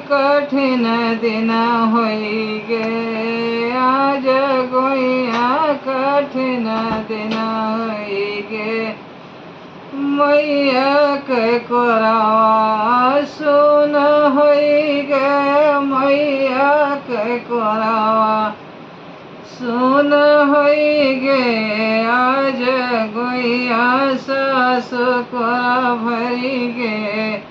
कठिन दिन होई गे आज गोइया कठिन दिन होई गे मैया के कोरावा सुन होई गे मैया के कोरावा सुन होई गे आज गोइया सासु कोरा भरी गे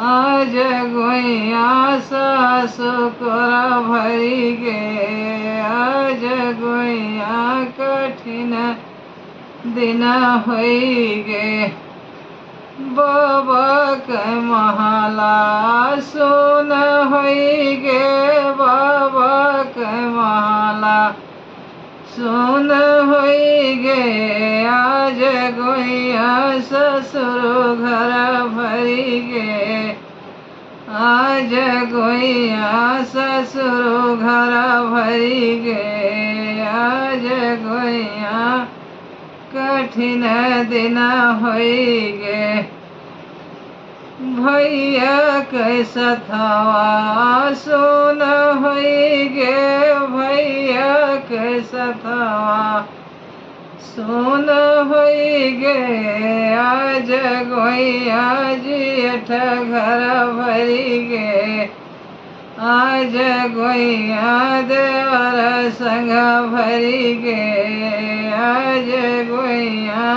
आज गोइया सासु कोरा भरी गे आज गोइया कठिन दिन होई गे बाबा के महला सुन होई गे बाबा के महला सुन होई गे आज गोइया ससुर घर भरी गे आज गोइया ससुर घर भरी गे आज गोइया कठिन दिन होई गे भैया के सथवा सुन होई गे भैया के सथवा सुन होई गे आज गोइया जेठ घर भरी गे आज गोइया देवर संग भरी गे आज गोइया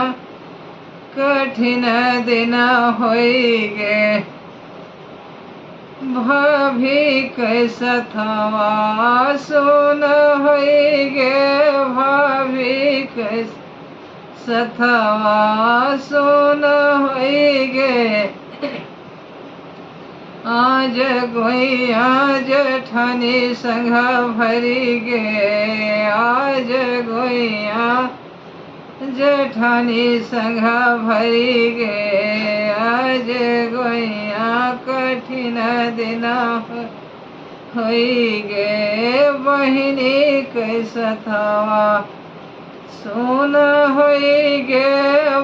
कठिन दिन होई गे भाभी के सथवा सुन होई गे भाभी के सथवा सुन होई गे आज गोइया जेठानी संग भरी गे आज गोइया जेठानी संग भरी गे आज गोइया कठिन दिन होई गे बहिनी के सथवा सुन होई गे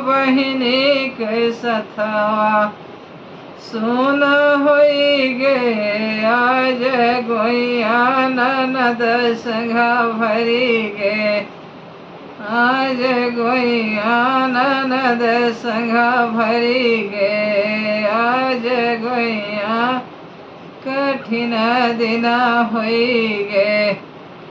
बहिनी के सथवा सुन होई गे आज गोइया ननद संग भरी गे आज गोइया ननद संग भरी गे आज गोइया कठिन दिन होई गे